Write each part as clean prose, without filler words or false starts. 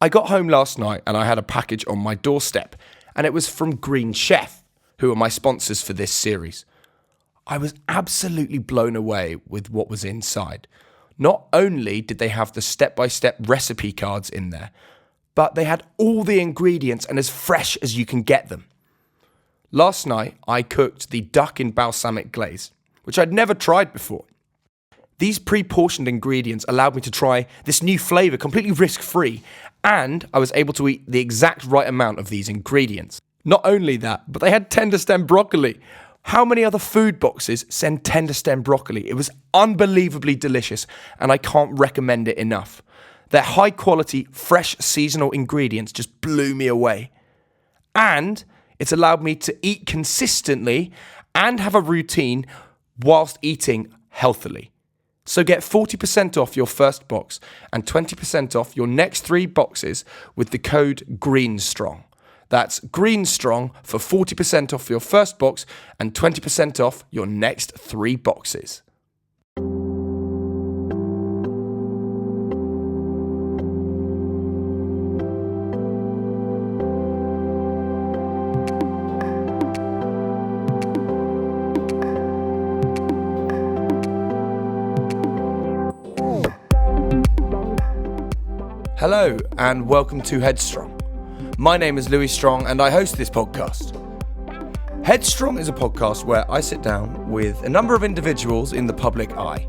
I got home last night and I had a package on my doorstep, and it was from Green Chef, who are my sponsors for this series. I was absolutely blown away with what was inside. Not only did they have the step-by-step recipe cards in there, but they had all the ingredients and as fresh as you can get them. Last night, I cooked the duck in balsamic glaze, which I'd never tried before. These pre-portioned ingredients allowed me to try this new flavour completely risk-free, and I was able to eat the exact right amount of these ingredients. Not only that, but they had tender stem broccoli. How many other food boxes send tender stem broccoli? It was unbelievably delicious, and I can't recommend it enough. Their high-quality, fresh, seasonal ingredients just blew me away. And it's allowed me to eat consistently and have a routine whilst eating healthily. So get 40% off your first box and 20% off your next 3 boxes with the code GREENSTRONG. That's GREENSTRONG for 40% off your first box and 20% off your next 3 boxes. Hello and welcome to Headstrong. My name is Louis Strong and I host this podcast. Headstrong is a podcast where I sit down with a number of individuals in the public eye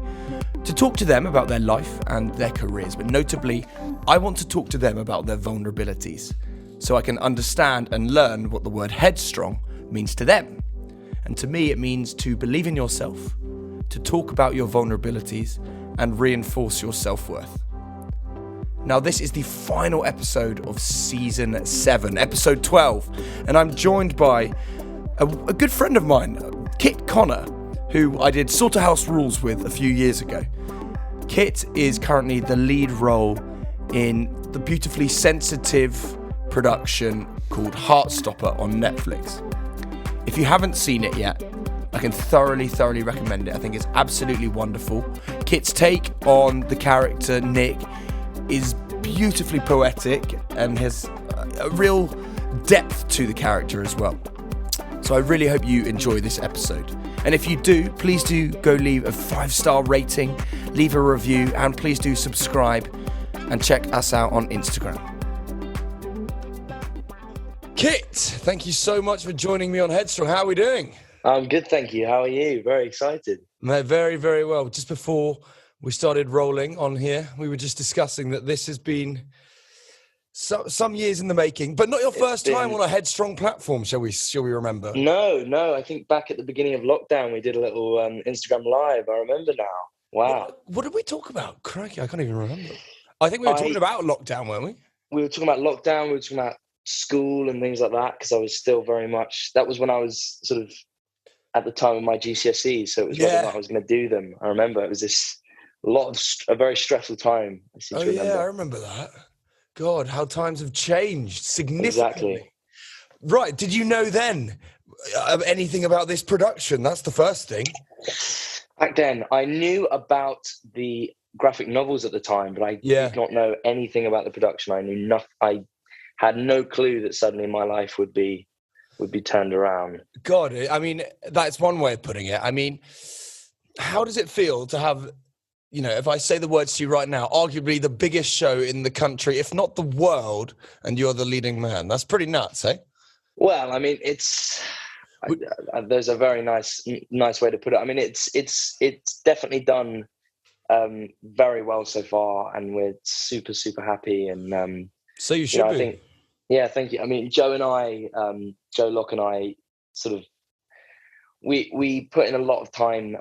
to talk to them about their life and their careers, but notably, I want to talk to them about their vulnerabilities so I can understand and learn what the word headstrong means to them. And to me, it means to believe in yourself, to talk about your vulnerabilities and reinforce your self-worth. Now, this is the final episode of Season 7, Episode 12, and I'm joined by a good friend of mine, Kit Connor, who I did Slaughterhouse Rules with a few years ago. Kit is currently the lead role in the beautifully sensitive production called Heartstopper on Netflix. If you haven't seen it yet, I can thoroughly recommend it. I think it's absolutely wonderful. Kit's take on the character Nick is beautifully poetic and has a real depth to the character as well. So I really hope you enjoy this episode. And if you do, please do go leave a 5-star rating, leave a review, and please do subscribe and check us out on Instagram. Kit, thank you so much for joining me on Headstrong. How are we doing? I'm good, thank you. How are you? Very excited. Very well. Just before we started rolling on here, we were just discussing that this has been some years in the making, but not your first time on a Headstrong platform, shall we remember? No. I think back at the beginning of lockdown, we did a little Instagram live. I remember now. Wow. What did we talk about? Crikey, I can't even remember. I think we were talking about lockdown, weren't we? We were talking about lockdown. We were talking about school and things like that, because I was still very much, that was when I was sort of at the time of my GCSEs, so it was whether or not I was going to do them. I remember it was a very stressful time. I remember that. God, how times have changed significantly. Exactly. Right, did you know then anything about this production? That's the first thing. Back then, I knew about the graphic novels at the time, but I did not know anything about the production. I knew nothing. I had no clue that suddenly my life would be turned around. God, I mean, that's one way of putting it. I mean, how does it feel to have, you know, if I say the words to you right now, arguably the biggest show in the country, if not the world, and you're the leading man? That's pretty nuts, eh? Well, I mean, there's a very nice way to put it. I mean, it's definitely done very well so far, and we're super happy. And so you should be. I think, yeah, thank you. I mean, Joe Locke and I sort of we put in a lot of time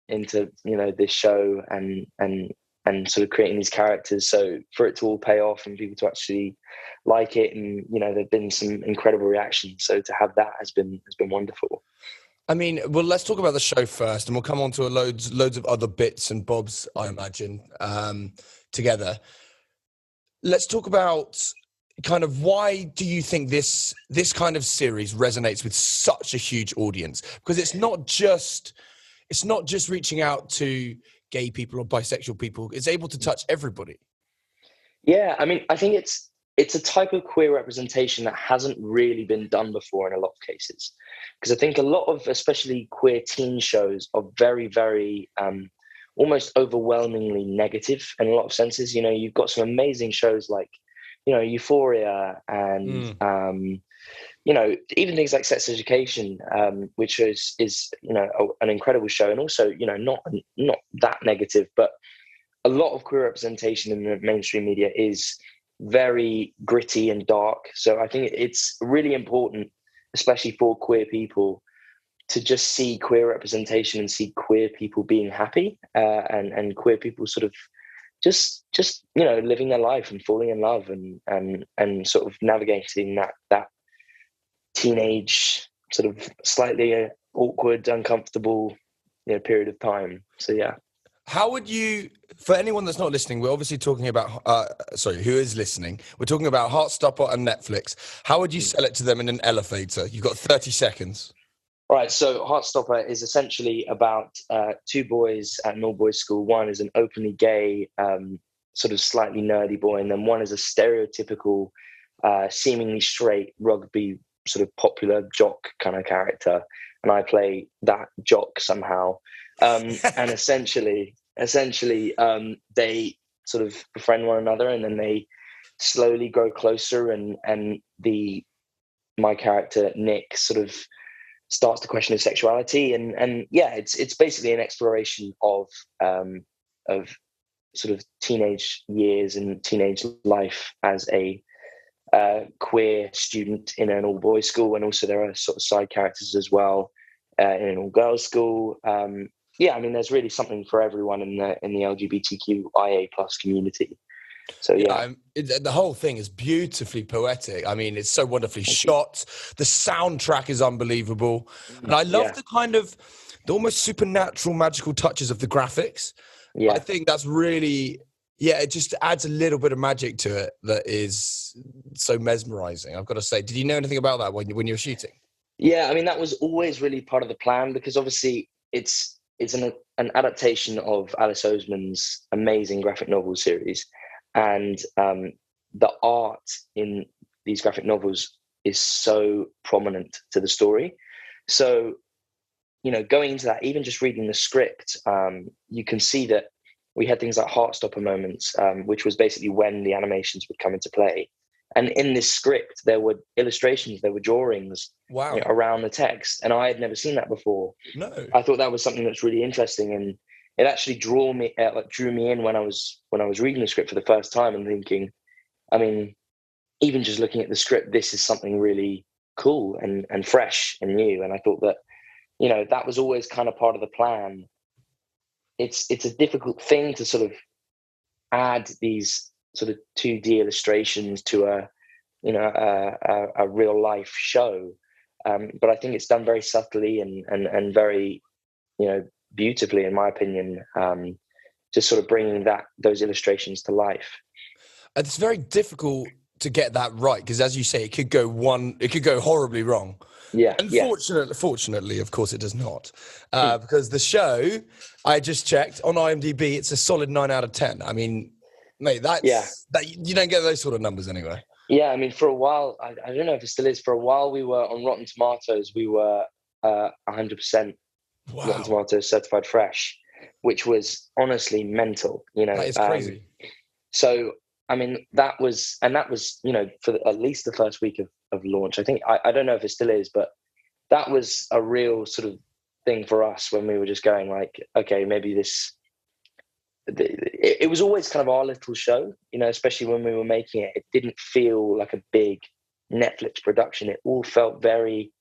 into, you know, this show and sort of creating these characters, so for it to all pay off and people to actually like it, and, you know, there've been some incredible reactions, so to have that has been wonderful. I mean, well, let's talk about the show first, and we'll come on to loads of other bits and bobs, I imagine, together. Let's talk about kind of, why do you think this kind of series resonates with such a huge audience? Because it's not just reaching out to gay people or bisexual people. It's able to touch everybody. Yeah, I mean, I think it's a type of queer representation that hasn't really been done before in a lot of cases. Because I think a lot of, especially queer teen shows, are very, very almost overwhelmingly negative in a lot of senses. You know, you've got some amazing shows like, you know, Euphoria and, you know, even things like Sex Education, which is you know, an incredible show. And also, you know, not that negative, but a lot of queer representation in the mainstream media is very gritty and dark. So I think it's really important, especially for queer people, to just see queer representation and see queer people being happy, and queer people sort of just you know, living their life and falling in love and sort of navigating that teenage sort of slightly awkward, uncomfortable, you know, period of time. So yeah. How would you, for anyone that's not listening, we're obviously talking about, who is listening? We're talking about Heartstopper and Netflix. How would you sell it to them in an elevator? You've got 30 seconds. All right, so Heartstopper is essentially about two boys at an all-boys school. One is an openly gay, sort of slightly nerdy boy, and then one is a stereotypical, seemingly straight rugby sort of popular jock kind of character, and I play that jock somehow. And essentially, they sort of befriend one another, and then they slowly grow closer. And my character Nick sort of starts to question his sexuality, and yeah, it's basically an exploration of sort of teenage years and teenage life as a queer student in an all-boys school, and also there are sort of side characters as well in an all-girls school. Yeah, I mean, there's really something for everyone in the LGBTQIA+ community. So yeah, the whole thing is beautifully poetic. I mean, it's so wonderfully shot. The soundtrack is unbelievable, and I love the kind of the almost supernatural, magical touches of the graphics. Yeah, I think that's really, it just adds a little bit of magic to it that is so mesmerizing. I've got to say, did you know anything about that when you were shooting? Yeah, I mean, that was always really part of the plan, because obviously it's an adaptation of Alice Oseman's amazing graphic novel series, and the art in these graphic novels is so prominent to the story. So, you know, going into that, even just reading the script, you can see that we had things like Heartstopper moments, which was basically when the animations would come into play. And in this script, there were illustrations, there were drawings, wow, you know, around the text, and I had never seen that before. No, I thought that was something that's really interesting, and it actually drew me in when I was reading the script for the first time and thinking, I mean, even just looking at the script, this is something really cool and fresh and new. And I thought that, you know, that was always kind of part of the plan. It's a difficult thing to sort of add these sort of 2D illustrations to a real life show, but I think it's done very subtly and very, you know, beautifully, in my opinion, just sort of bringing those illustrations to life. It's very difficult to get that right, because as you say, it could go horribly wrong. Yeah. Fortunately, of course, it does not, because the show, I just checked on IMDb, it's a solid 9 out of 10. I mean, mate, that you don't get those sort of numbers anyway. Yeah, I mean, for a while, I don't know if it still is. For a while, we were on Rotten Tomatoes. We were 100% Rotten Tomatoes certified fresh, which was honestly mental. You know, that is crazy. So, I mean, that was, you know, for at least the first week of launch. I think I don't know if it still is, but that was a real sort of thing for us when we were just going like, okay, maybe this. It was always kind of our little show, you know, especially when we were making it. It didn't feel like a big Netflix production. It all felt very,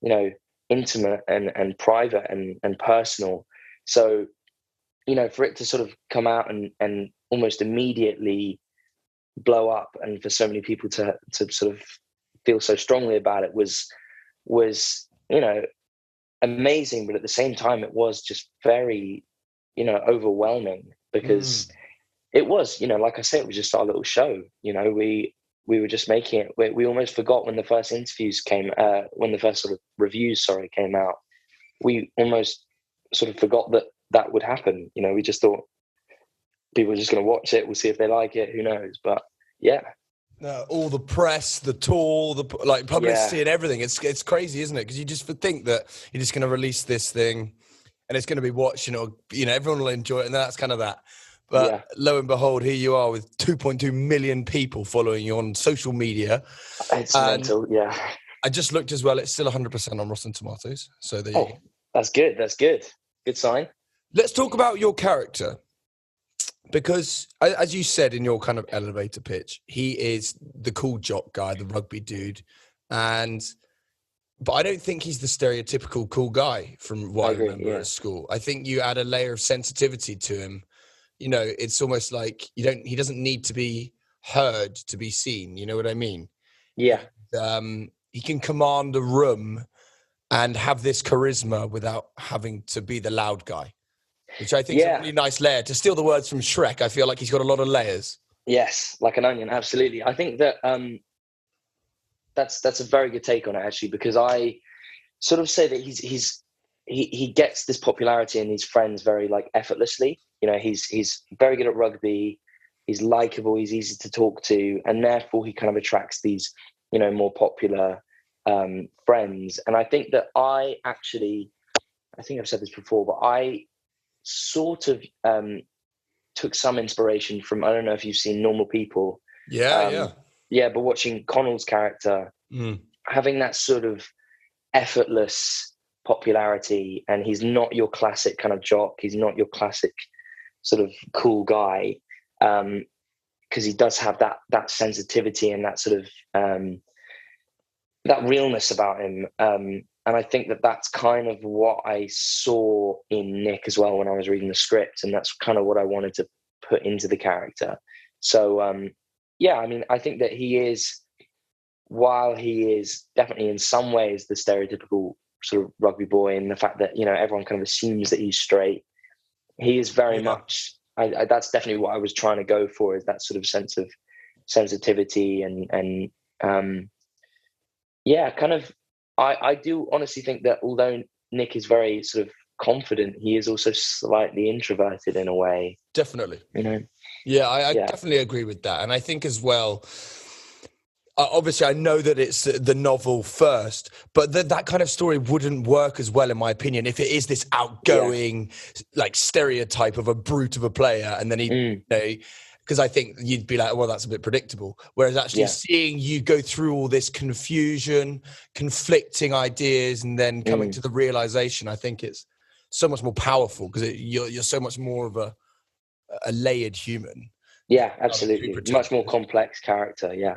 you know, intimate and private and personal. So, you know, for it to sort of come out and almost immediately blow up, and for so many people to sort of feel so strongly about it was, you know, amazing. But at the same time, it was just very, you know, overwhelming, because it was, you know, like I said, it was just our little show. You know, we were just making it. We almost forgot when the first interviews came, when the first sort of reviews, came out. We almost sort of forgot that would happen. You know, we just thought people are just going to watch it. We'll see if they like it. Who knows? But yeah. All the press, the tour, the like publicity Yeah, and everything. It's crazy, isn't it? Because you just think that you're just going to release this thing and it's going to be watched, everyone will enjoy it, and that's kind of that. But yeah. lo and behold, here you are with 2.2 million people following you on social media. It's And mental. Yeah. I just looked as well. It's still 100% on Rotten Tomatoes. So there you go. Oh, that's good. That's good. Good sign. Let's talk about your character. Because, as you said in your kind of elevator pitch, he is the cool jock guy, the rugby dude. But I don't think he's the stereotypical cool guy from what I I agree. remember Yeah. at school. I think you add a layer of sensitivity to him. It's almost like he doesn't need to be heard to be seen. You know what I mean? Yeah. He can command a room and have this charisma without having to be the loud guy, which I think is a Yeah. really nice layer. To steal the words from Shrek, I feel like he's got a lot of layers. Yes. Like an onion. Absolutely. I think that that's a very good take on it, actually, because I sort of say that he gets this popularity and these friends very like effortlessly. He's very good at rugby. He's likable. He's easy to talk to, and therefore he kind of attracts these more popular friends. And I think that I think I've said this before, but I sort of took some inspiration from, I don't know if you've seen Normal People. Yeah. Yeah, but watching Connell's character Mm. having that sort of effortless popularity, and he's not your classic kind of jock. He's not your classic sort of cool guy, because he does have that sensitivity and that sort of that realness about him. And I think that that's kind of what I saw in Nick as well when I was reading the script, and that's kind of what I wanted to put into the character. So yeah, I mean, I think that he is, while he is definitely in some ways the stereotypical sort of rugby boy, and the fact that everyone kind of assumes that he's straight, he is very much. That's definitely what I was trying to go for, is that sort of sense of sensitivity and yeah, kind of. I do honestly think that although Nick is very sort of confident, he is also slightly introverted in a way. Definitely. Yeah, I definitely agree with that. And I think as well, obviously, I know that it's the novel first, but that kind of story wouldn't work as well, in my opinion, if it is this outgoing, like stereotype of a brute of a player, and then because I think you'd be like, well, that's a bit predictable. Whereas actually seeing you go through all this confusion, conflicting ideas, and then coming to the realization, I think it's so much more powerful, because you're so much more of a layered human. Yeah, absolutely. Much more complex character. Yeah.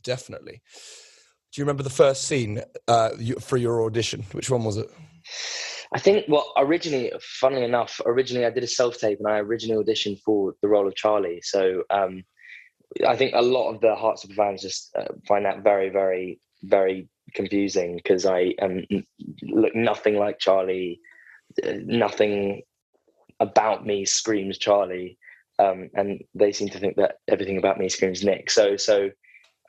Definitely. Do you remember the first scene for your audition? Which one was it? I think, well, funnily enough, I did a self-tape, and I originally auditioned for the role of Charlie. So I think a lot of the Heartstopper fans just find that very, very, very confusing, because I look nothing like Charlie. Nothing about me screams Charlie. And they seem to think that everything about me screams Nick. So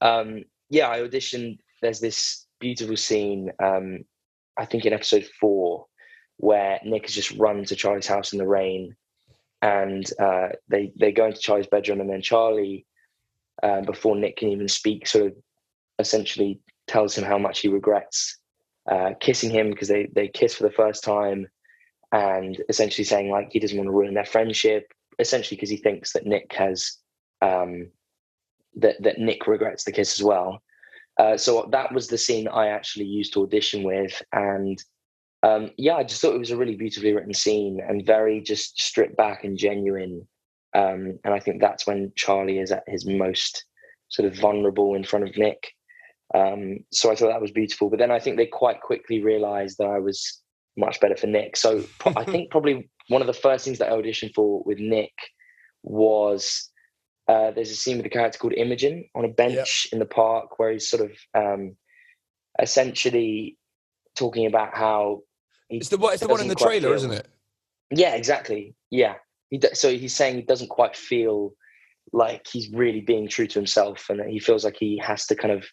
yeah, I auditioned. There's this beautiful scene, I think in episode 4, where Nick has just run to Charlie's house in the rain, and they go into Charlie's bedroom, and then Charlie, before Nick can even speak, sort of essentially tells him how much he regrets kissing him, because they kiss for the first time, and essentially saying like he doesn't want to ruin their friendship, essentially because he thinks that Nick has that Nick regrets the kiss as well. So that was the scene I actually used to audition with. And I just thought it was a really beautifully written scene, and very just stripped back and genuine. And I think that's when Charlie is at his most sort of vulnerable in front of Nick. So I thought that was beautiful. But then I think they quite quickly realized that I was much better for Nick. So I think probably one of the first things that I auditioned for with Nick was there's a scene with a character called Imogen on a bench in the park, where he's sort of essentially talking about how it's the one in the trailer, isn't it? Yeah, exactly. Yeah. So he's saying he doesn't quite feel like he's really being true to himself, and that he feels like he has to kind of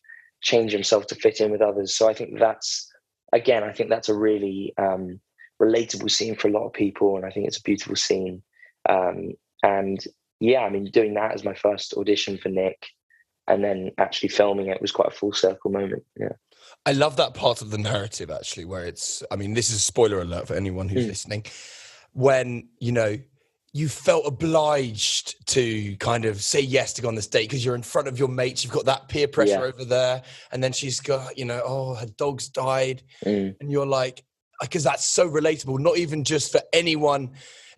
change himself to fit in with others. So I think that's a really relatable scene for a lot of people, and I think it's a beautiful scene. And yeah, I mean, doing that as my first audition for Nick, then actually filming it was quite a full circle moment. Yeah. I love that part of the narrative, actually, where it's, I mean, this is a spoiler alert for anyone who's listening, when, you know, you felt obliged to kind of say yes to go on this date because you're in front of your mates, you've got that peer pressure over there, and then she's got, you know, oh, her dog's died, and you're like, because that's so relatable, not even just for anyone,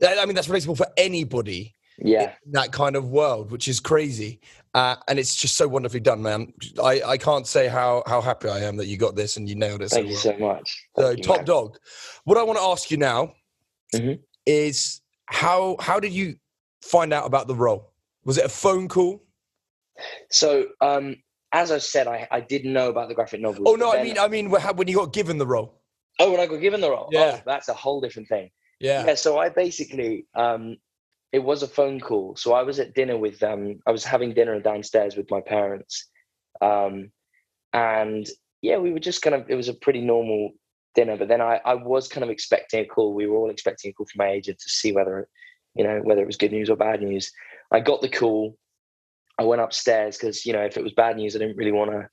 I mean, that's relatable for anybody in that kind of world, which is crazy. And it's just so wonderfully done, man. I can't say how happy I am that you got this and you nailed it so well. Thank you so much. So top dog. What I want to ask you now is how did you find out about the role? Was it a phone call? So as I said, I didn't know about the graphic novel. Oh no, I mean when you got given the role. Oh, when I got given the role. Yeah. Oh, that's a whole different thing. Yeah. So I basically it was a phone call. So I was at dinner with I was having dinner downstairs with my parents. And yeah, we were just it was a pretty normal dinner, but then I was kind of expecting a call. We were all expecting a call from my agent to see whether it was good news or bad news. I got the call. I went upstairs because, if it was bad news, I didn't really want to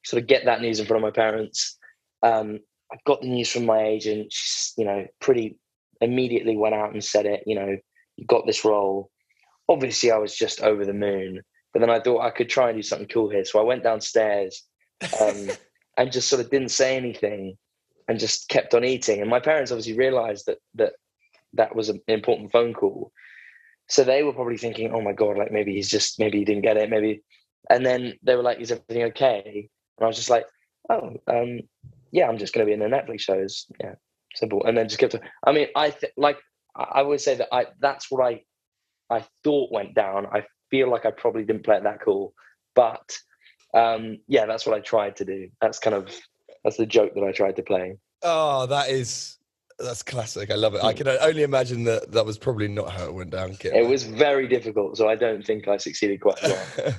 sort of get that news in front of my parents. I got the news from my agent. She, pretty immediately went out and said it, you got this role. Obviously, I was just over the moon, but then I thought I could try and do something cool here. So I went downstairs and just sort of didn't say anything and just kept on eating. And my parents obviously realized that was an important phone call. So they were probably thinking, oh my God, like maybe he didn't get it, maybe. And then they were like, is everything okay? And I was just like, oh, yeah, I'm just going to be in a Netflix show. Yeah, simple. And then just kept on. I mean, I would say that that's what I thought went down. I feel like I probably didn't play it that cool, but yeah, that's what I tried to do. That's the joke that I tried to play. Oh, that's classic. I love it. I can only imagine that was probably not how it went down, Kit. It was very difficult, so I don't think I succeeded quite well.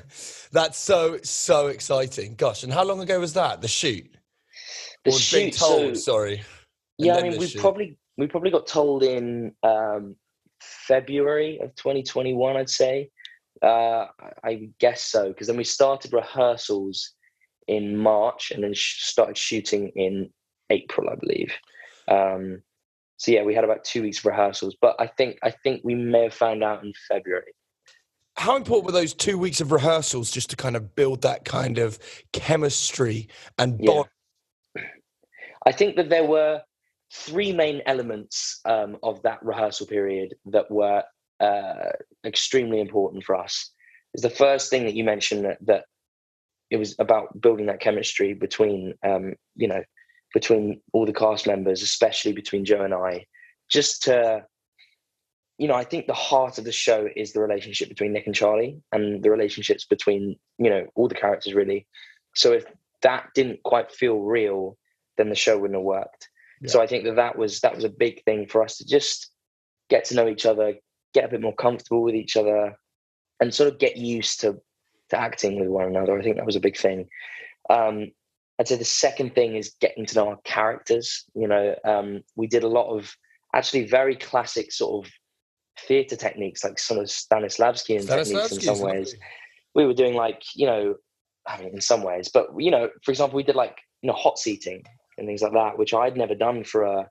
That's so exciting. Gosh, and how long ago was that? The shoot? The shoot. Sorry. Yeah, I mean, we probably got told in February of 2021, I'd say. I guess so, because then we started rehearsals in March and then started shooting in April, I believe. So yeah, we had about 2 weeks of rehearsals, but I think we may have found out in February. How important were those 2 weeks of rehearsals just to kind of build that kind of chemistry and bond? Yeah. I think that there were three main elements of that rehearsal period that were extremely important for us. Is the first thing that you mentioned, that it was about building that chemistry between between all the cast members, especially between Joe and I, just to, I think the heart of the show is the relationship between Nick and Charlie and the relationships between, all the characters really. So if that didn't quite feel real, then the show wouldn't have worked. Yeah. So I think that was a big thing for us to just get to know each other, get a bit more comfortable with each other, and sort of get used to acting with one another. I think that was a big thing. I'd say the second thing is getting to know our characters. We did a lot of actually very classic sort of theatre techniques, like sort of Stanislavskian techniques in some ways. We were doing in some ways, but for example, we did hot seating and things like that, which I'd never done for a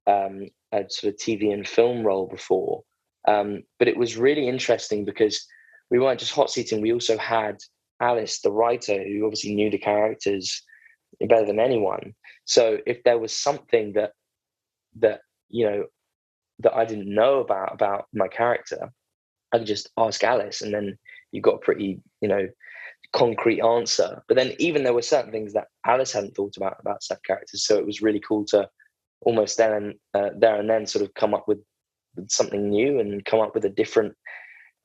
sort of TV and film role before. But it was really interesting because we weren't just hot seating. We also had Alice, the writer, who obviously knew the characters better than anyone. So if there was something that I didn't know about my character, I could just ask Alice, and then you got a pretty, concrete answer. But then even there were certain things that Alice hadn't thought about certain characters. So it was really cool to almost there and then sort of come up with something new and come up with a different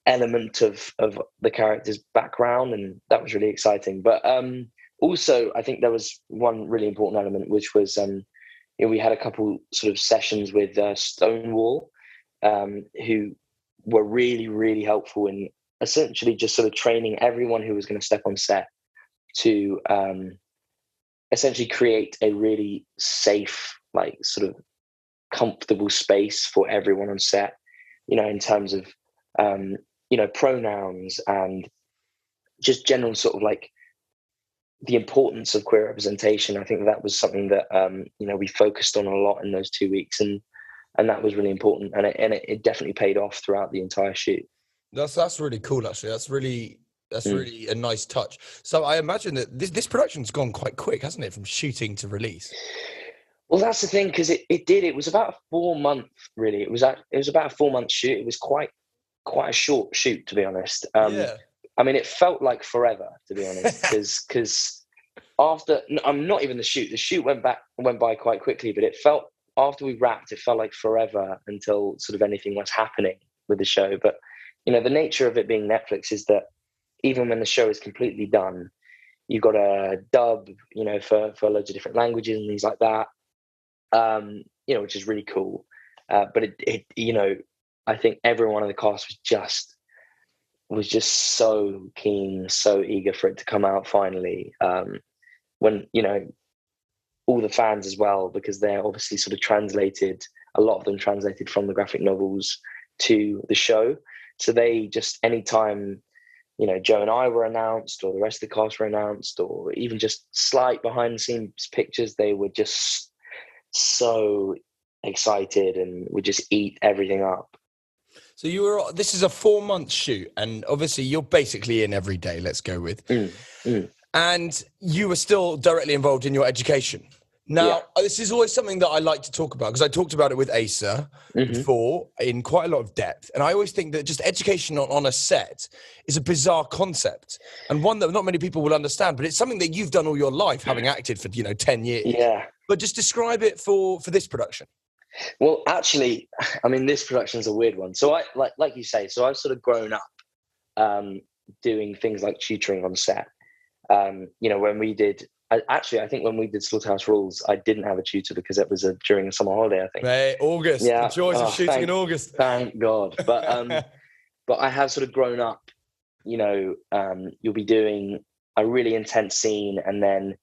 element of the character's background. And that was really exciting. But also, I think there was one really important element, which was we had a couple sort of sessions with Stonewall, who were really, really helpful in essentially just sort of training everyone who was going to step on set to essentially create a really safe, sort of comfortable space for everyone on set, in terms of, pronouns and just general sort of like the importance of queer representation. I think that was something that we focused on a lot in those 2 weeks, and that was really important, and it definitely paid off throughout the entire shoot. That's really cool, actually. That's really a nice touch. So I imagine that this production's gone quite quick, hasn't it, from shooting to release? Well, that's the thing, because it was about a 4-month, really. It was about a 4-month shoot. It was quite a short shoot, to be honest. Yeah. I mean, it felt like forever, to be honest, because after, I'm not even the shoot went by quite quickly, but it felt, after we wrapped, it felt like forever until sort of anything was happening with the show. But the nature of it being Netflix is that even when the show is completely done, you've got a dub, for loads of different languages and things like that, which is really cool. But it I think everyone in the cast was just so keen, so eager for it to come out finally. When all the fans as well, because they're obviously sort of translated, a lot of them translated from the graphic novels to the show. So they just, anytime, Joe and I were announced, or the rest of the cast were announced, or even just slight behind the scenes pictures, they were just so excited and would just eat everything up. So this is a 4-month shoot, and obviously you're basically in every day, let's go with. And you were still directly involved in your education. Now, This is always something that I like to talk about, because I talked about it with Asa before in quite a lot of depth. And I always think that just education on a set is a bizarre concept, and one that not many people will understand, but it's something that you've done all your life, having acted for, 10 years. Yeah. But just describe it for this production. Well, actually, I mean, this production is a weird one. So I, like you say, so I've sort of grown up doing things like tutoring on set. When we did, I think when we did Slaughterhouse Rules, I didn't have a tutor because it was during a summer holiday, I think. May August. Yeah. The joys of shooting in August. Thank God. But but I have sort of grown up, you'll be doing a really intense scene, and then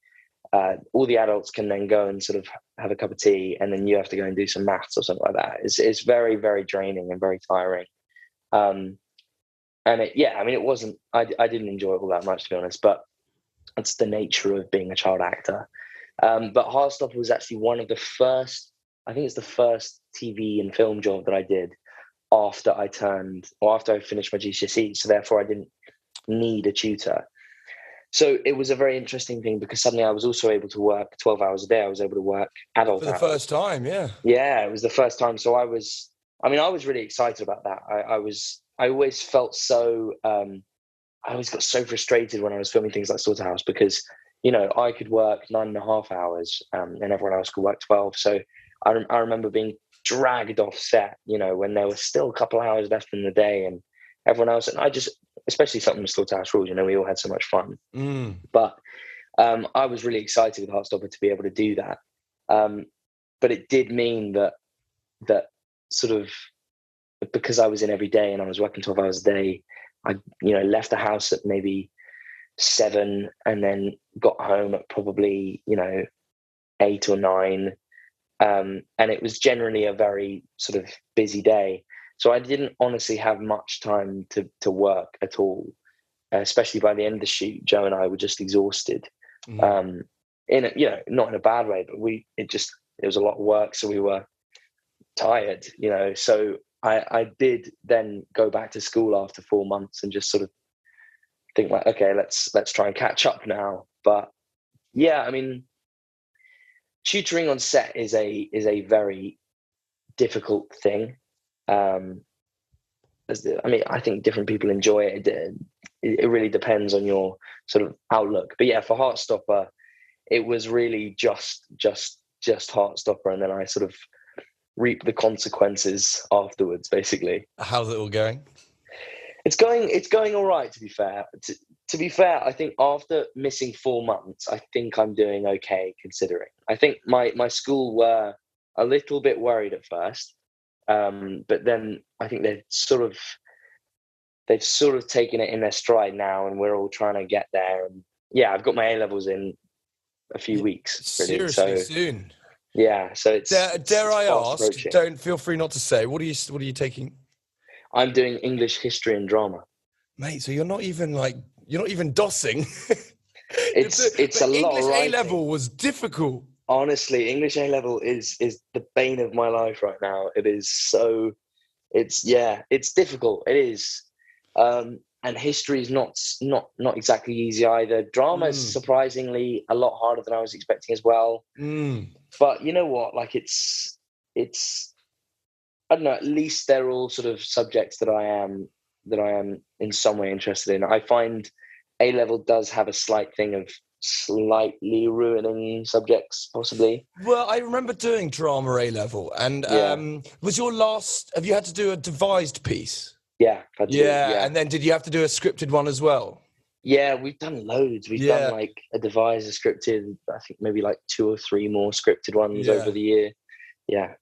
all the adults can then go and sort of have a cup of tea, and then you have to go and do some maths or something like that. It's very, very draining and very tiring. And it wasn't, I didn't enjoy it all that much, to be honest, but it's the nature of being a child actor. But Heartstopper was actually one of the first, I think it's the first TV and film job that I did after I finished my GCSE. So therefore I didn't need a tutor. So it was a very interesting thing, because suddenly I was also able to work 12 hours a day. I was able to work adult hours. For the first time, yeah. Yeah, it was the first time. So I was really excited about that. I always felt so, I always got so frustrated when I was filming things like Slaughterhouse, because, I could work 9.5 hours and everyone else could work 12. So I remember being dragged off set, when there was still a couple of hours left in the day, and everyone else, and especially something with Slaughterhouse Rules, we all had so much fun. But I was really excited with Heartstopper to be able to do that. But it did mean that sort of, because I was in every day and I was working 12 hours a day, I left the house at maybe 7 and then got home at probably 8 or 9, and it was generally a very sort of busy day. So I didn't honestly have much time to work at all, especially by the end of the shoot. Joe and I were just exhausted, not in a bad way, but it was a lot of work, so we were tired, So I did then go back to school after 4 months and just sort of think like, okay, let's try and catch up now. But yeah, I mean, tutoring on set is a very difficult thing. I think different people enjoy it. It really depends on your sort of outlook. But yeah, for Heartstopper, it was really just Heartstopper, and then I sort of reap the consequences afterwards, basically. How's it all going? It's going all right, to be fair. To be fair, I think after missing 4 months, I think I'm doing okay, considering. I think my school were a little bit worried at first. But then I think they've sort of taken it in their stride now, and we're all trying to get there. And yeah, I've got my A-levels in a few weeks. Really. Seriously, soon. Yeah, so it's dare I ask? approaching. Don't feel free not to say. What are you taking? I'm doing English, history, and drama. Mate, so you're not even like you're not even dossing. It's a lot English of writing. A-level was difficult. Honestly, English A-level is the bane of my life right now. It is so, it's difficult. It is. And history is not exactly easy either. Drama is surprisingly a lot harder than I was expecting as well. But you know what? Like it's I don't know, at least they're all sort of subjects that I am in some way interested in. I find A-level does have a slight thing of slightly ruining subjects, possibly. Well, I remember doing drama A-level, and was your last? Have you had to do a devised piece? Yeah, I do. Yeah, And then did you have to do a scripted one as well? yeah, we've done loads. We've done like a devised, a scripted. I think maybe like 2 or 3 more scripted ones over the year. Yeah.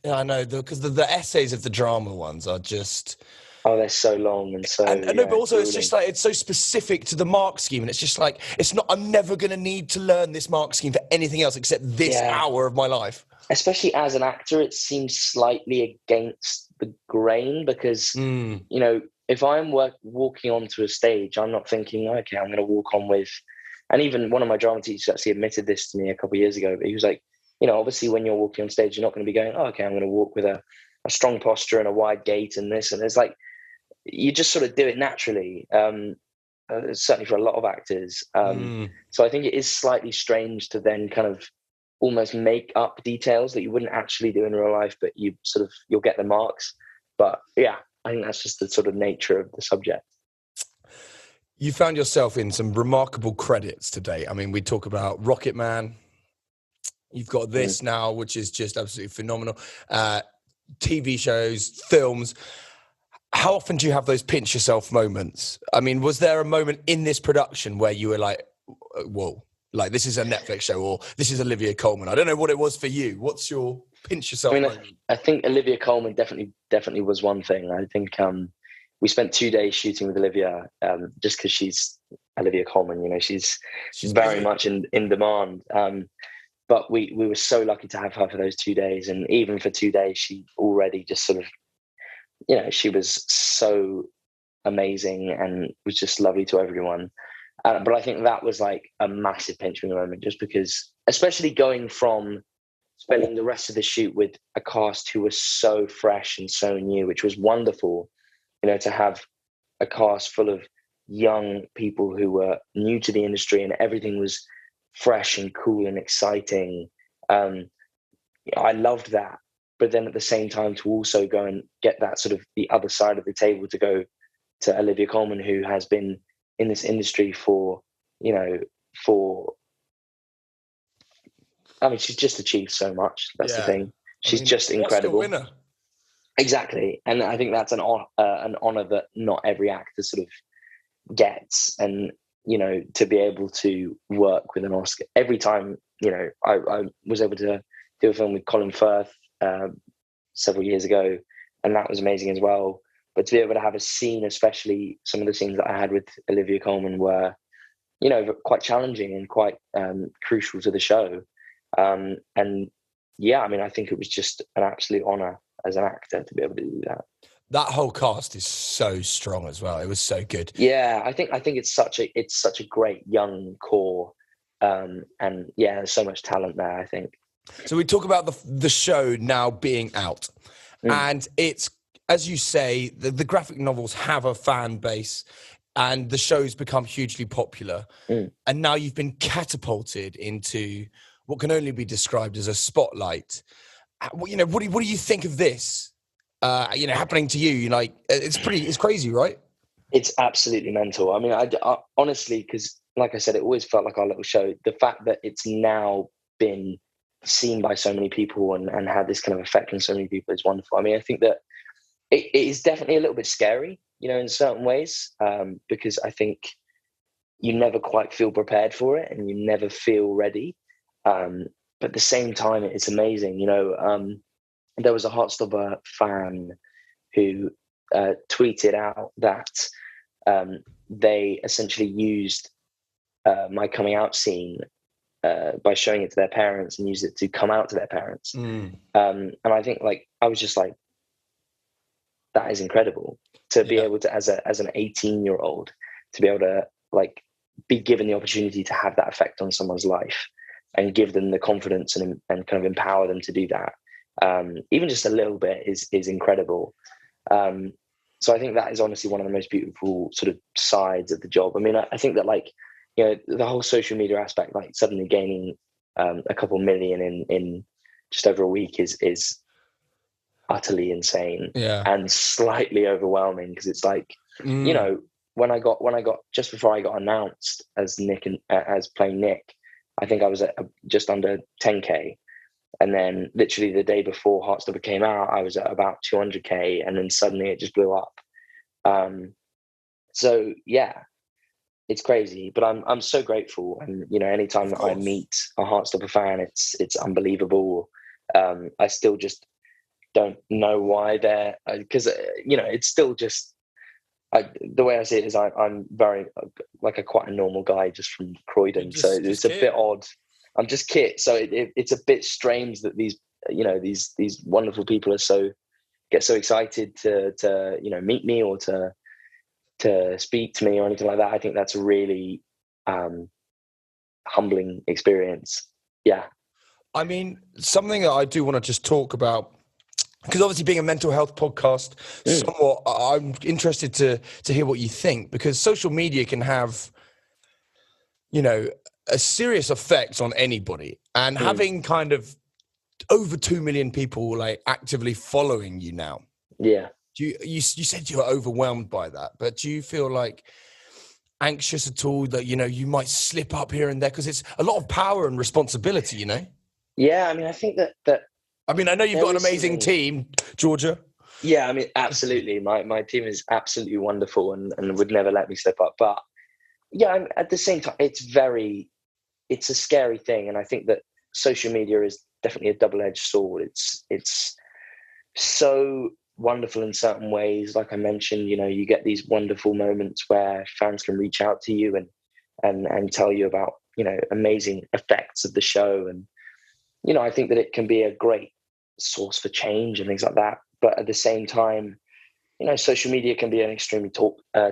I know, because the essays of the drama ones are just... Oh, they're so long and so... no, but also it's just like, it's so specific to the mark scheme, and it's just like, it's not, I'm never going to need to learn this mark scheme for anything else except this hour of my life. Especially as an actor, it seems slightly against the grain because, you know, if I'm walking onto a stage, I'm not thinking, okay, I'm going to walk on with... And even one of my drama teachers actually admitted this to me a couple of years ago, but he was like, you know, obviously when you're walking on stage, you're not going to be going, oh, okay, I'm going to walk with a strong posture and a wide gait and this. And it's like, you just sort of do it naturally. Certainly for a lot of actors. So I think it is slightly strange to then kind of almost make up details that you wouldn't actually do in real life, but you'll get the marks. But yeah, I think that's just the sort of nature of the subject. You found yourself in some remarkable credits today. I mean, we talk about Rocket Man. You've got this now, which is just absolutely phenomenal. TV shows, films. How often do you have those pinch yourself moments? I mean, was there a moment in this production where you were like, whoa, like this is a Netflix show or this is Olivia Colman? I don't know what it was for you. What's your pinch yourself moment? I think Olivia Colman definitely was one thing. I think we spent 2 days shooting with Olivia just because she's Olivia Colman, you know, she's very busy. Much in demand. But we were so lucky to have her for those 2 days. And even for 2 days, she already just sort of, you know, she was so amazing and was just lovely to everyone. But I think that was like a massive pinch me moment, just because, especially going from spending the rest of the shoot with a cast who was so fresh and so new, which was wonderful, you know, to have a cast full of young people who were new to the industry and everything was fresh and cool and exciting. I loved that. But then at the same time, to also go and get that sort of the other side of the table, to go to Olivia Colman, who has been in this industry for, you know, I mean, she's just achieved so much. That's the thing. She's just incredible. Oscar winner. Exactly. And I think that's an honor that not every actor sort of gets. And, you know, to be able to work with an Oscar every time, you know, I was able to do a film with Colin Firth several years ago, and that was amazing as well. But to be able to have a scene, especially some of the scenes that I had with Olivia Colman, were, you know, quite challenging and quite crucial to the show. And yeah, I mean, I think it was just an absolute honor as an actor to be able to do that. That whole cast is so strong as well. It was so good. Yeah, I think it's such a great young core, and yeah, there's so much talent there, I think. So we talk about the show now being out, and it's, as you say, the graphic novels have a fan base, and the show's become hugely popular, and now you've been catapulted into what can only be described as a spotlight. You know, what do you think of this? You know, happening to you? Like, it's crazy, right? It's absolutely mental. I mean, I honestly, because like I said, it always felt like our little show. The fact that it's now been seen by so many people and had this kind of effect on so many people is wonderful. I mean, I think that it is definitely a little bit scary, you know, in certain ways, because I think you never quite feel prepared for it and you never feel ready. But at the same time, it's amazing. You know, there was a Heartstopper fan who tweeted out that they essentially used my coming out scene by showing it to their parents and used it to come out to their parents. And I think, like, I was just like, that is incredible to be able to, as an 18-year-old, to be able to like be given the opportunity to have that effect on someone's life and give them the confidence and kind of empower them to do that, even just a little bit, is incredible. So I think that is honestly one of the most beautiful sort of sides of the job. I mean, I think that, like, you know, the whole social media aspect, like suddenly gaining a couple million in just over a week is utterly insane, and slightly overwhelming, because it's like, you know, when I got just before I got announced as Nick and as playing Nick, I think I was at just under 10k, and then literally the day before Heartstopper came out, I was at about 200k, and then suddenly it just blew up. So yeah, it's crazy, but I'm so grateful. And, you know, anytime that I meet a Heartstopper fan, it's unbelievable. I still just don't know why they're, because you know, it's still just, the way I see it is I'm very like quite a normal guy just from Croydon, so it's a bit odd. I'm just Kit, so it's a bit strange that these, you know, these wonderful people get so excited to you know, meet me or to speak to me or anything like that. I think that's a really humbling experience. Yeah. I mean, something that I do want to just talk about, because obviously being a mental health podcast, somewhat, I'm interested to hear what you think, because social media can have, you know, a serious effect on anybody, and having kind of over 2 million people like actively following you now. Yeah. You said you were overwhelmed by that, but do you feel like anxious at all that, you know, you might slip up here and there, because it's a lot of power and responsibility, you know? Yeah, I mean, I think that I mean, I know you've got an amazing team, Georgia. Yeah, I mean, absolutely. My team is absolutely wonderful and would never let me slip up. But yeah, at the same time, it's a scary thing. And I think that social media is definitely a double-edged sword. It's so wonderful in certain ways. Like I mentioned, you know, you get these wonderful moments where fans can reach out to you and tell you about, you know, amazing effects of the show. And, you know, I think that it can be a great source for change and things like that. But at the same time, you know, social media can be an extremely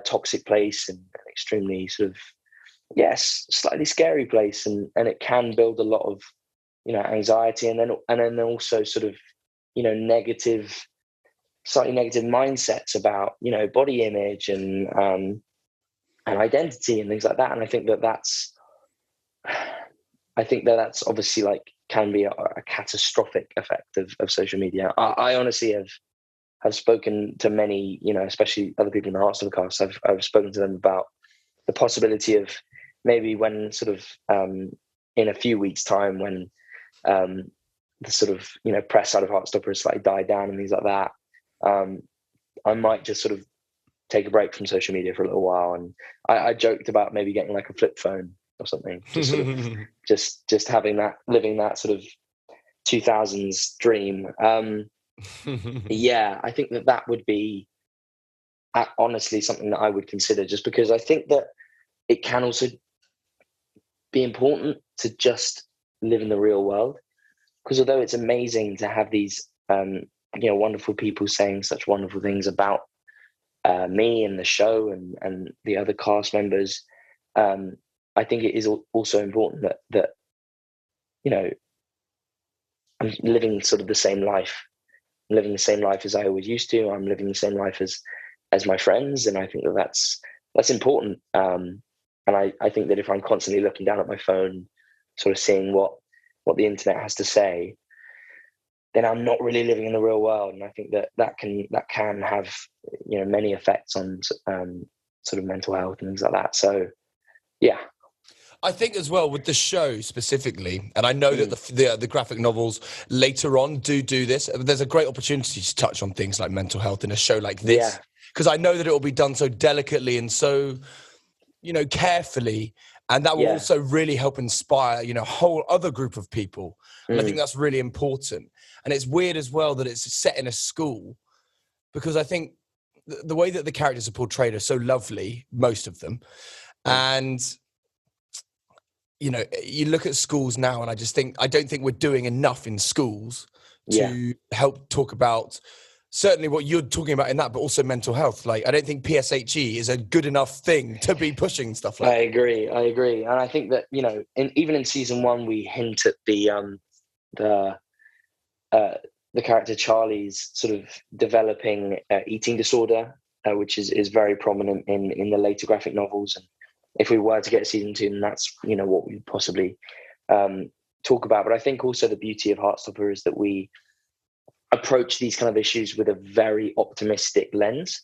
toxic place, and an extremely sort of, yes, slightly scary place. And it can build a lot of, you know, anxiety, and then also sort of, you know, slightly negative mindsets about, you know, body image and identity and things like that. And I think that's obviously like can be a catastrophic effect of social media. I honestly have spoken to many, you know, especially other people in the Heartstopper cast. I've spoken to them about the possibility of maybe when sort of in a few weeks' time, when the sort of, you know, press side of Heartstopper has slightly died down and things like that, I might just sort of take a break from social media for a little while. And I joked about maybe getting like a flip phone or something, just sort of just having that, living that sort of 2000s dream. Yeah, I think that would be honestly something that I would consider, just because I think that it can also be important to just live in the real world. Because although it's amazing to have these, you know, wonderful people saying such wonderful things about me and the show and the other cast members, I think it is also important that you know, I'm living sort of the same life. I'm living the same life as I always used to. I'm living the same life as my friends, and I think that's important. And I think that if I'm constantly looking down at my phone, sort of seeing what the internet has to say, then I'm not really living in the real world. And I think that can have, you know, many effects on sort of mental health and things like that. So yeah. I think as well with the show specifically, and I know that the graphic novels later on do this, there's a great opportunity to touch on things like mental health in a show like this, because I know that it will be done so delicately and so, you know, carefully, and that will also really help inspire, you know, a whole other group of people. And I think that's really important. And it's weird as well that it's set in a school, because I think the way that the characters are portrayed are so lovely, most of them. And you know, you look at schools now, and I don't think we're doing enough in schools to help talk about certainly what you're talking about in that, but also mental health. Like, I don't think PSHE is a good enough thing to be pushing stuff like I agree. And I think that, even in season 1, we hint at the character Charlie's sort of developing eating disorder, which is very prominent in the later graphic novels. And if we were to get a season 2, then that's, what we'd possibly talk about. But I think also the beauty of Heartstopper is that we approach these kind of issues with a very optimistic lens,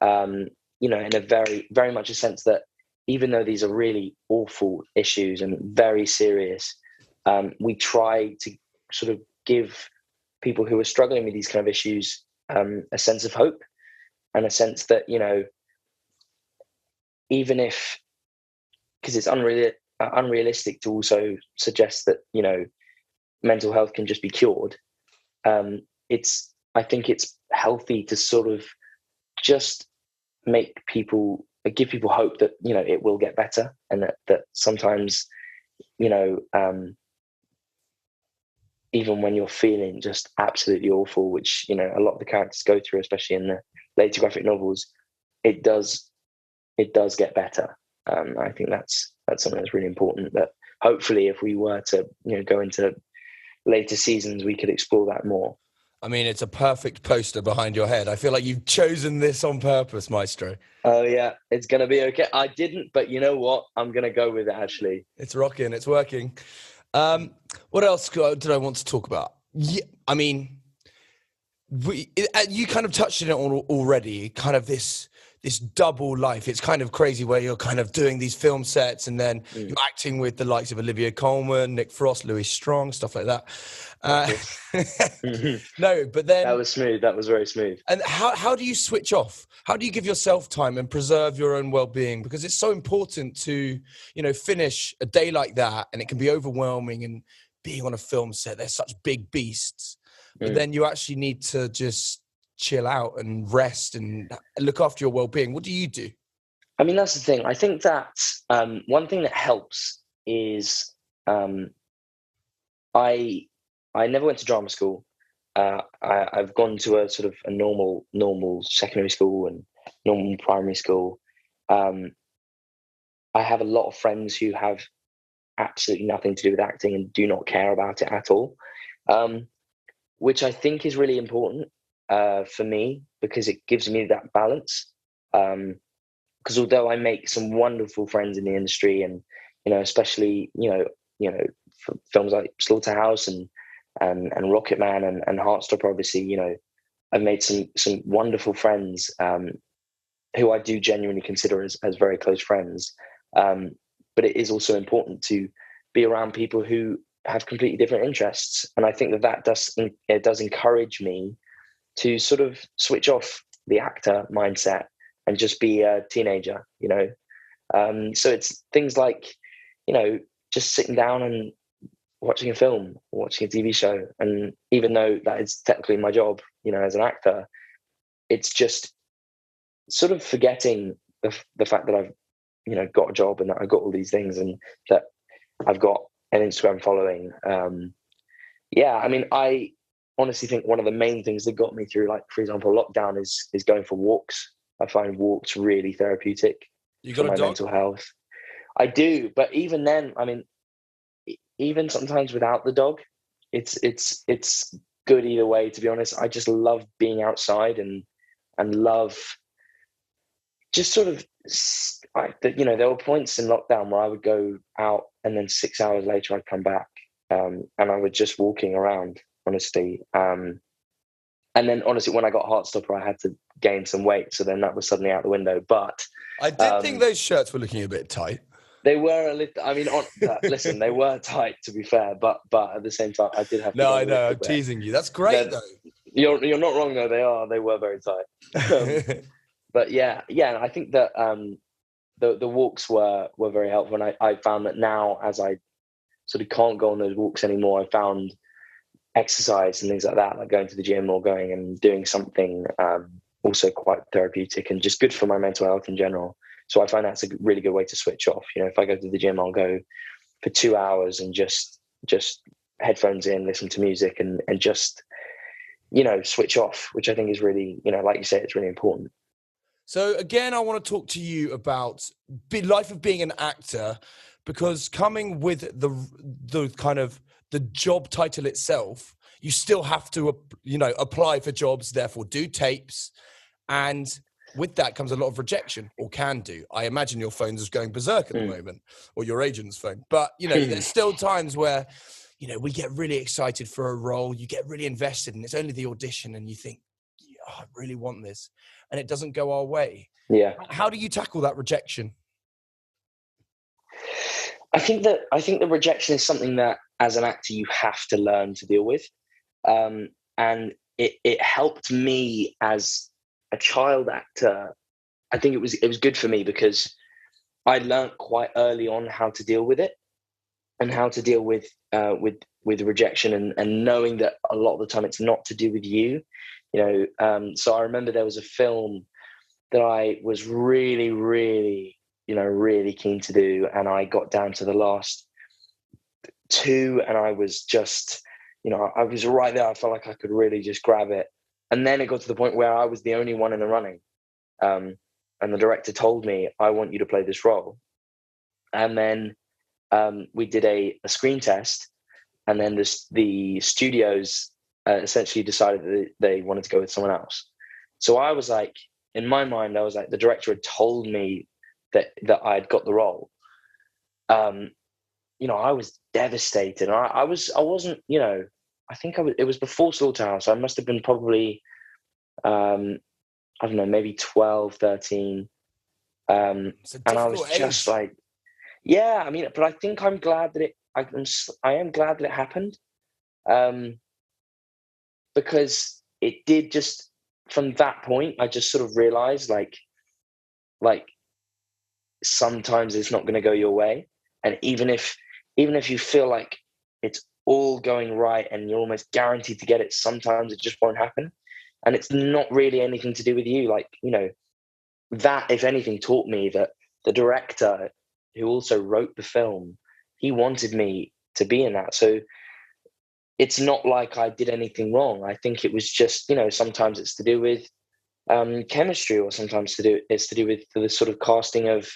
in a very, very much a sense that even though these are really awful issues and very serious, we try to sort of give people who are struggling with these kind of issues a sense of hope, and a sense that, even if, because it's unrealistic to also suggest that, mental health can just be cured. I think it's healthy to sort of just give people hope that, it will get better, and that sometimes, even when you're feeling just absolutely awful, which, a lot of the characters go through, especially in the later graphic novels, it does get better. I think that's something that's really important, that hopefully if we were to, go into later seasons, we could explore that more. I mean, it's a perfect poster behind your head. I feel like you've chosen this on purpose, Maestro. Oh, yeah, it's going to be okay. I didn't, but you know what? I'm going to go with it, actually. It's rocking. It's working. What else did I want to talk about? Yeah, I mean, you kind of touched on it already, kind of this double life. It's kind of crazy where you're kind of doing these film sets and then you're acting with the likes of Olivia Colman, Nick Frost, Louis Strong, stuff like that. No, but then... That was smooth. That was very smooth. And how do you switch off? How do you give yourself time and preserve your own well-being? Because it's so important to, finish a day like that, and it can be overwhelming, and being on a film set, they're such big beasts. But then you actually need to just chill out and rest and look after your well-being. What do you do? I mean, that's the thing. I think that one thing that helps is I never went to drama school. I've gone to a sort of a normal secondary school and normal primary school. I have a lot of friends who have absolutely nothing to do with acting and do not care about it at all, which I think is really important for me, because it gives me that balance. Because although I make some wonderful friends in the industry, and especially for films like Slaughterhouse and Rocketman and Heartstopper, obviously, I've made some wonderful friends who I do genuinely consider as very close friends. But it is also important to be around people who have completely different interests, and I think that does encourage me to sort of switch off the actor mindset and just be a teenager. So it's things like just sitting down and watching a film or watching a TV show. And even though that is technically my job, as an actor, it's just sort of forgetting the fact that I've, got a job and that I've got all these things and that I've got an Instagram following. I mean, I honestly think one of the main things that got me through, like, for example, lockdown is going for walks. I find walks really therapeutic for my mental health. I do, but even then, I mean, even sometimes without the dog, it's good either way, to be honest. I just love being outside and love just sort of there were points in lockdown where I would go out and then 6 hours later I'd come back, and I was just walking around, honestly. And then honestly, when I got Heartstopper, I had to gain some weight, so then that was suddenly out the window. But I did think those shirts were looking a bit tight. They were a little. I mean, listen, they were tight, to be fair, but at the same time, I did have. No, I know. I'm teasing you. That's great, though. You're not wrong, though. They were very tight. But yeah, I think that the walks were very helpful, and I found that now, as I sort of can't go on those walks anymore, I found exercise and things like that, like going to the gym or going and doing something, also quite therapeutic and just good for my mental health in general. So I find that's a really good way to switch off. If I go to the gym, I'll go for 2 hours and just headphones in, listen to music, and just switch off, which I think is really, like you say, it's really important. So again, I want to talk to you about life of being an actor, because coming with the kind of the job title itself, you still have to, apply for jobs, therefore do tapes. And with that comes a lot of rejection, or can do. I imagine your phone's is going berserk at the moment, or your agent's phone. But, there's still times where, we get really excited for a role, you get really invested, and it's only the audition, and you think, I really want this, and it doesn't go our way. Yeah. How do you tackle that rejection? I think the rejection is something that as an actor you have to learn to deal with. And it helped me as a child actor. I think it was good for me because I learned quite early on how to deal with it, and how to deal with rejection, and knowing that a lot of the time it's not to do with you. So I remember there was a film that I was really, really, really keen to do, and I got down to the last two, and I was just, I was right there. I felt like I could really just grab it, and then it got to the point where I was the only one in the running, and the director told me, "I want you to play this role," and then we did a screen test, and then the studios essentially decided that they wanted to go with someone else. So I was like, in my mind, I was like, the director had told me that I'd got the role. I was devastated. I wasn't, I think it was before Slaughterhouse. I must have been probably, I don't know, maybe 12, 13. And I was just like, yeah, I mean, but I think I'm glad that I am glad that it happened. Because it did, just from that point, I just sort of realized like sometimes it's not going to go your way. And even if you feel like it's all going right and you're almost guaranteed to get it, sometimes it just won't happen. And it's not really anything to do with you. Like, that, if anything, taught me that the director who also wrote the film, he wanted me to be in that. So it's not like I did anything wrong. I think it was just, sometimes it's to do with chemistry, or sometimes it's to do with the sort of casting of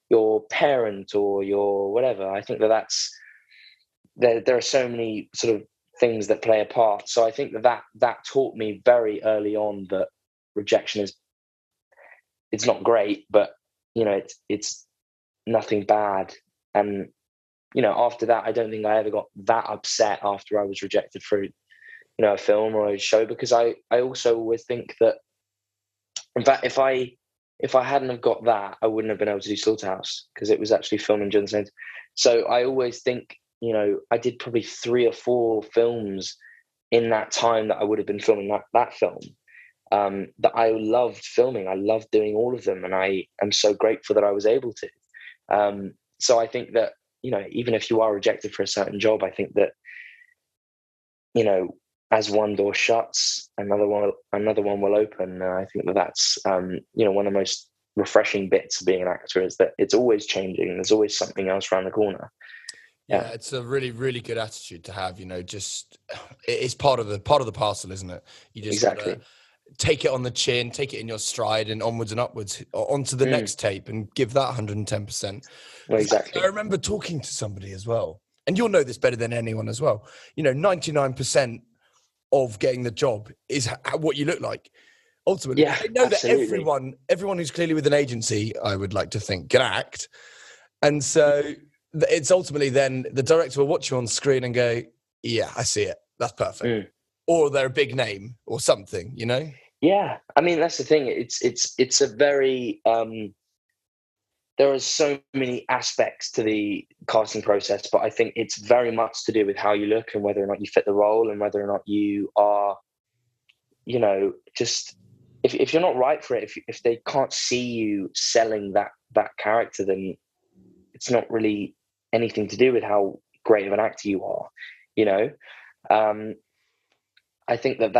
your parent or your whatever. I think there are so many sort of things that play a part. So I think that taught me very early on that rejection it's not great, but it's nothing bad. And after that, I don't think I ever got that upset after I was rejected for a film or a show, because I also always think that, in fact, if I hadn't have got that, I wouldn't have been able to do Slaughterhouse, because it was actually filming during the same. So I always think, I did probably 3 or 4 films in that time that I would have been filming that film, that I loved filming. I loved doing all of them, and I am so grateful that I was able to. So I think that, even if you are rejected for a certain job, I think that, as one door shuts, another one will open. And I think that's, one of the most refreshing bits of being an actor, is that it's always changing. There's always something else around the corner. Yeah, it's a really, really good attitude to have. Just it's part of the parcel, isn't it? You just Exactly. gotta take it on the chin, take it in your stride, and onwards and upwards onto the next tape, and give that 110%. Well, exactly. I remember talking to somebody as well, and you'll know this better than anyone as well. 99% of getting the job is what you look like. Ultimately, Yeah, they know absolutely. that everyone who's clearly with an agency, I would like to think, can act, and so it's ultimately then the director will watch you on screen and go, "Yeah, I see it. That's perfect." Or they're a big name or something, Yeah, I mean, that's the thing. It's a very there are so many aspects to the casting process, but I think it's very much to do with how you look and whether or not you fit the role, and whether or not you are, just if you're not right for it, if they can't see you selling that character, then it's not really anything to do with how great of an actor you are. I think that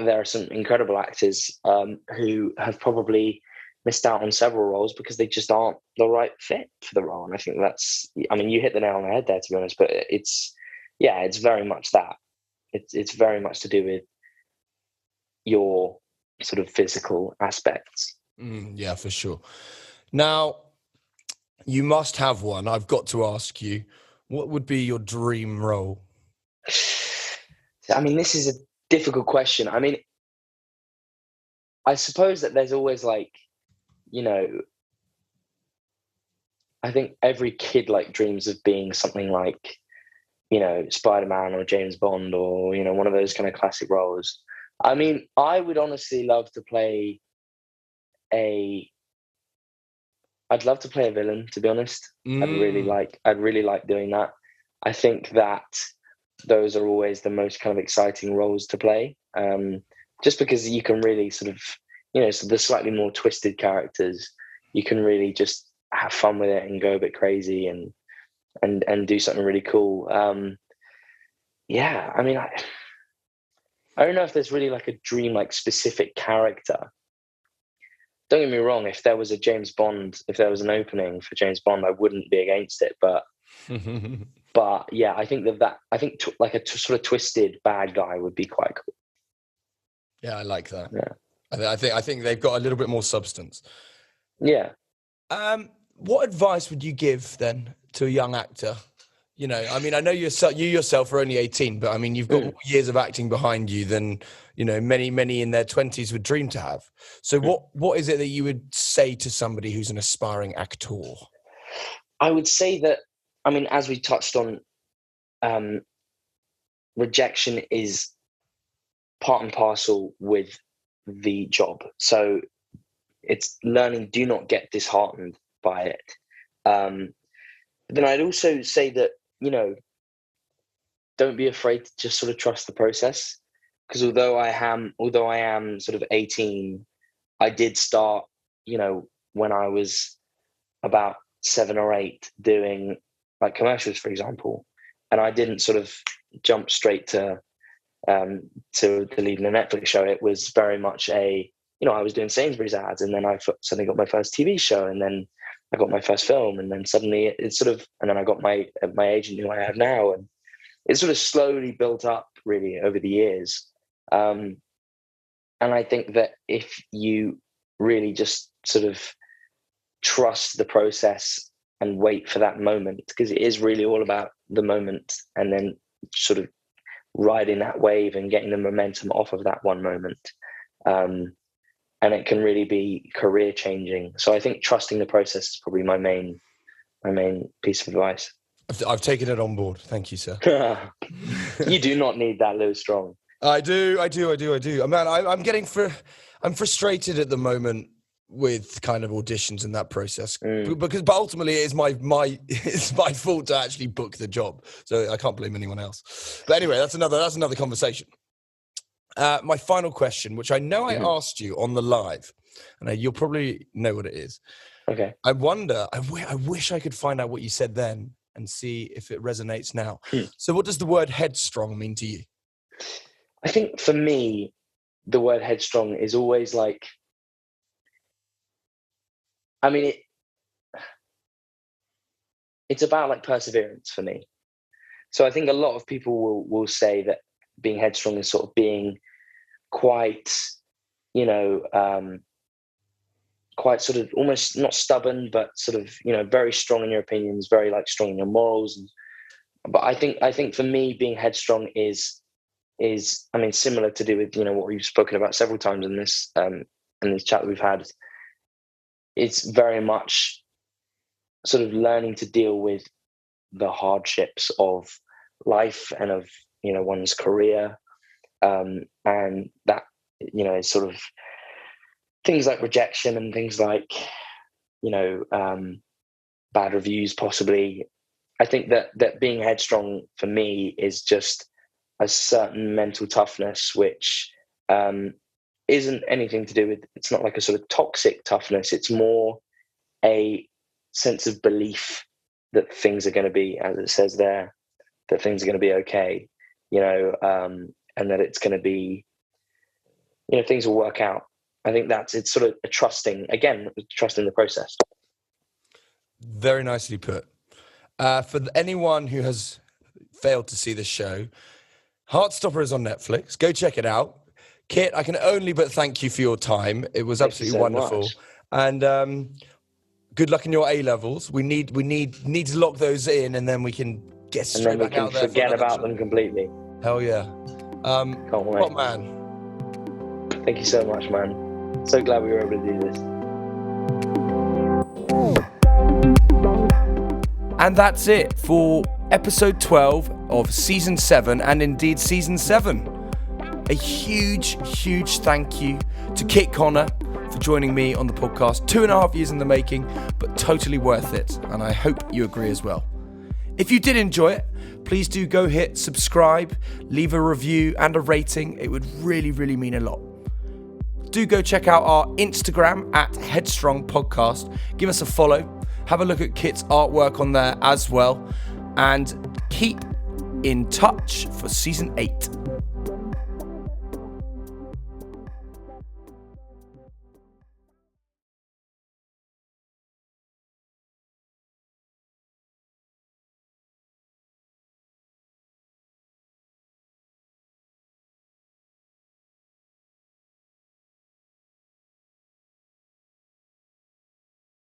there are some incredible actors who have probably missed out on several roles because they just aren't the right fit for the role. And I think you hit the nail on the head there, to be honest, but it's very much that. it's very much to do with your sort of physical aspects. Yeah, for sure. Now, you must have one. I've got to ask you, what would be your dream role? I mean, this is a difficult question. I mean, I suppose that there's always like, you know, I think every kid like dreams of being something like, you know, Spider-Man or James Bond or, you know, one of those kind of classic roles. I mean, I would honestly love to play a I'd love to play a villain, to be honest. I'd really like doing that. I think that those are always the most kind of exciting roles to play. Just because you can really sort of, you know, so the slightly more twisted characters, you can really just have fun with it and go a bit crazy and do something really cool. Yeah, I mean, I don't know if there's really like a dream, like specific character. Don't get me wrong, if there was a James Bond, if there was an opening for James Bond, I wouldn't be against it. But yeah, I think like a sort of twisted bad guy would be quite cool. Yeah, I like that. Yeah. I think they've got a little bit more substance. Yeah. What advice would you give then to a young actor? You know, I mean, I know you yourself are only 18, but I mean, you've got more years of acting behind you than, you know, many in their 20s would dream to have. So what is it that you would say to somebody who's an aspiring actor? I would say that, I mean, as we touched on, rejection is part and parcel with the job. So it's learning, do not get disheartened by it. Then I'd also say that, you know, don't be afraid to just sort of trust the process. Because although I am sort of 18, I did start, you know, when I was about 7 or 8 doing like commercials, for example, and I didn't sort of jump straight to leading a Netflix show. It was very much I was doing Sainsbury's ads, and then I suddenly got my first TV show, and then I got my first film, and then suddenly and then I got my agent who I have now, and it sort of slowly built up really over the years. And I think that if you really just sort of trust the process and wait for that moment, because it is really all about the moment, and then sort of riding that wave and getting the momentum off of that one moment. And it can really be career changing. So I think trusting the process is probably my main piece of advice. I've taken it on board. Thank you, sir. You do not need that, Lewis Strong. I do. Man, I'm frustrated at the moment with kind of auditions and that process, but ultimately it is it's my fault to actually book the job, so I can't blame anyone else. But anyway, that's another conversation. My final question, which I know I asked you on the live, and you'll probably know what it is. Okay. I wonder. I wish I could find out what you said then and see if it resonates now. So, what does the word headstrong mean to you? I think for me, the word headstrong is always like, I mean, it's about like perseverance for me. So I think a lot of people will say that being headstrong is sort of being quite, you know, quite sort of almost not stubborn, but sort of, you know, very strong in your opinions, very like strong in your morals. But I think for me, being headstrong is I mean, similar to do with, you know, what we've spoken about several times in this chat that we've had. It's very much sort of learning to deal with the hardships of life and of, you know, one's career, and that, you know, sort of things like rejection and things like, you know, bad reviews possibly. I think that being headstrong for me is just a certain mental toughness, which isn't anything to do with, it's not like a sort of toxic toughness. It's more a sense of belief that things are going to be, as it says there, that things are going to be okay, you know, and that it's going to be, you know, things will work out. I think it's sort of trusting the process. Very nicely put. For anyone who has failed to see the show, Heartstopper is on Netflix. Go check it out. Kit, I can only but thank you for your time. It was absolutely wonderful. Much. And good luck in your A-levels. We need to lock those in, and then we can get straight back out there. Forget about them completely. Hell yeah. Can't wait. Top man. Thank you so much, man. So glad we were able to do this. And that's it for episode 12 of season 7, and indeed season 7. A huge thank you to Kit Connor for joining me on the podcast. 2.5 years in the making, but totally worth it. And I hope you agree as well. If you did enjoy it, please do go hit subscribe, leave a review and a rating. It would really mean a lot. Do go check out our Instagram at Headstrong Podcast. Give us a follow. Have a look at Kit's artwork on there as well. And keep in touch for season 8.